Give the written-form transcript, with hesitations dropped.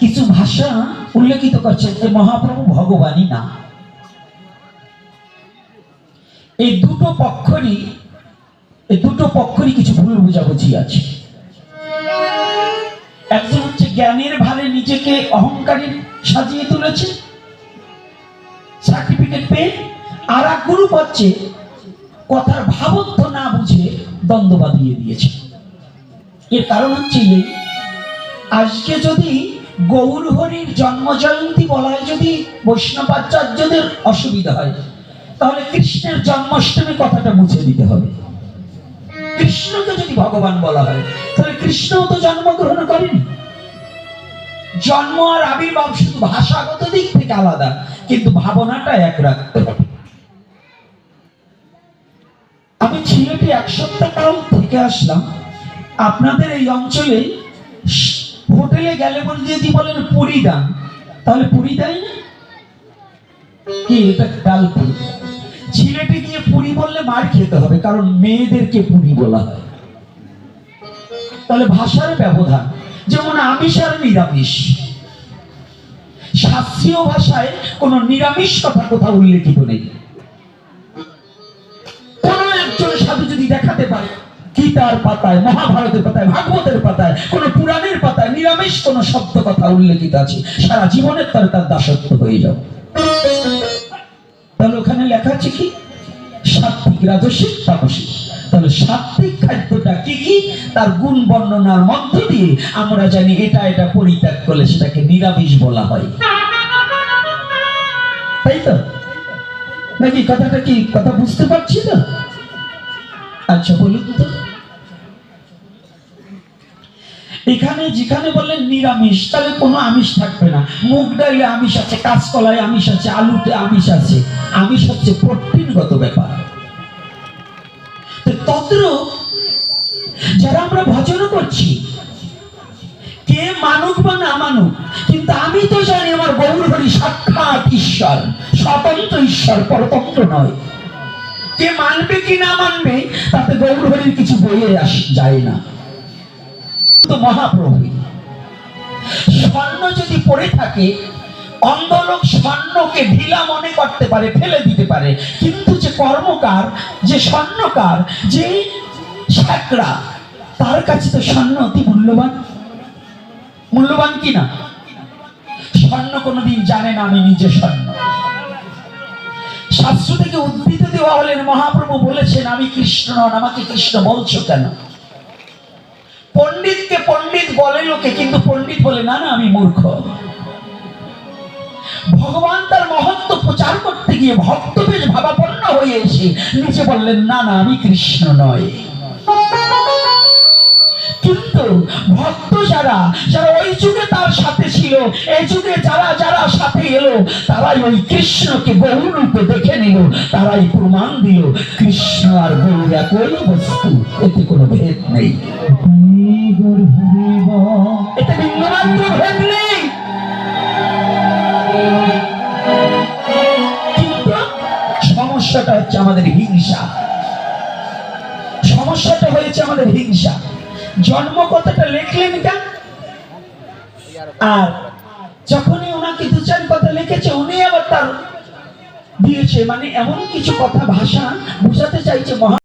কিছু ভাষা উল্লেখিত করছেন যে মহাপ্রভু ভগবানই না। এই দুটো পক্ষরই কিছু ভুল বোঝাবুঝি আছে। একজন হচ্ছে জ্ঞানের ভারে নিজেকে অহংকারী সাজিয়ে তুলেছে, সার্টিফিকেট পেয়ে, আর এক গ্রুপ হচ্ছে কথার ভাবত্ব না বুঝে দ্বন্দ্ব বাঁধিয়ে দিয়েছে। এর কারণ হচ্ছে এই, আজকে যদি গৌর হরির জন্ম জয়ন্তী বলায় যদি বৈষ্ণবাচার্যদের অসুবিধা হয়, তাহলে কৃষ্ণের জন্মাষ্টমী কথাটা মুছে দিতে হবে। কৃষ্ণকে যদি ভগবান বলা হয়, তাহলে কৃষ্ণও তো জন্মগ্রহণ করেনি। জন্ম আর আবির্ভাব শুধু ভাষাগত দিক থেকে আলাদা, কিন্তু ভাবনাটা এক রাখতে হবে। আমি সিলেটে এক সপ্তাহ কাল থেকে আসলাম। আপনাদের এই অঞ্চলে হোটেলে গেলে বলে যদি বলেন পুরি দান, তাহলে পুরি দেয় না কি? এটা ডালপুরি। সিলেটে গিয়ে পুরি বললে মার খেতে হবে, কারণ মেয়েদেরকে পুরি বলা হয়। তাহলে ভাষার ব্যবধান। যেমন আমিষ আর নিরামিষ, শাস্ত্রীয় ভাষায় কোন নিরামিষ কথা কোথাও উল্লেখিত নেই। কোন একজন সাধু যদি দেখাতে পারে গীতার পাতায়, মহাভারতের পাতায়, ভাগবতের পাতায়, কোন পুরাণের পাতায় নিরামিষ কোন শব্দ কথা উল্লেখিত আছে, সারা জীবনের তার দাসত্ব হয়ে যাবে। তাহলে ওখানে লেখা আছে কি? সাত্বিক, রাজসিক, তামসিক। তাহলে সাত্বিক খাদ্যটা কি কি, তার গুণ বর্ণনার মধ্য দিয়ে আমরা জানি এটা এটা পরিত্যাগ করলে সেটাকে নিরামিষ বলা হয়, তাই তো নাকি? কথাটা কি, কথা বুঝতে পারছি তো? আচ্ছা বলুন তো, এখানে যেখানে বললেন নিরামিষ, তাহলে কোনো আমিষ থাকবে না। মুগ ডালে আমিষ আছে, কাঁচকলায় আমিষ আছে, আলুতে আমিষ আছে। আমিষ হচ্ছে প্রোটিনগত ব্যাপার। তত্র যারা আমরা ভজন করছি, কে মানুক বা না মানুক, কিন্তু আমি তো জানি আমার গৌর হরি সাক্ষাৎ ঈশ্বর, স্বতন্ত্র ঈশ্বর, পরতন্ত্র নয়। কে মানবে কি না মানবে তাতে গৌর হরির কিছু বইয়ে যায় না। তো মহাপ্রভু স্বর্ণ যদি পড়ে থাকে, অন্ধলোক স্বর্ণকে ঢিলা মনে করতে পারে, ফেলে দিতে পারে, কিন্তু যে কর্মকার, যে স্বর্ণকার, যে ছাকড়া, তার কাছে তো স্বর্ণ অতি মূল্যবান। মূল্যবান কি না? স্বর্ণ কোনোদিন জানে না আমি নিজে স্বর্ণ। শাস্ত্র থেকে উদ্ধৃত দেওয়া হলেন, মহাপ্রভু বলেছেন আমি কৃষ্ণ নন, আমাকে কৃষ্ণ বলছো কেন? পণ্ডিতকে পণ্ডিত বলে লোকে, কিন্তু পণ্ডিত বলে না না আমি মূর্খ। ভগবান তার মহত্ব প্রচার করতে গিয়ে ভক্ত বেশ ভাবাপন্ন হয়ে এসে নিচে বললেন না না আমি কৃষ্ণ নয়। কিন্তু ভক্ত যারা যারা ওই যুগে তার সাথে ছিল, এই যুগে যারা যারা সাথে এলো, তারাই ওই কৃষ্ণকে গৌর রূপে দেখে নিল, তারাই প্রমাণ দিল কৃষ্ণ আর গৌর একই বস্তু, এতে কোনো ভেদ নেই। এতে বিন্দুমাত্র ভেদ নেই। কিন্তু সমস্যাটা হচ্ছে আমাদের হিংসা। সমস্যাটা হয়েছে আমাদের হিংসা। জন্ম কথাটা লিখলেন কেন? আর যখনই ওনাকে দু চার কথা লিখেছে, উনি আবার তার দিয়েছে, মানে এমন কিছু কথা ভাষা বুঝাতে চাইছে মহা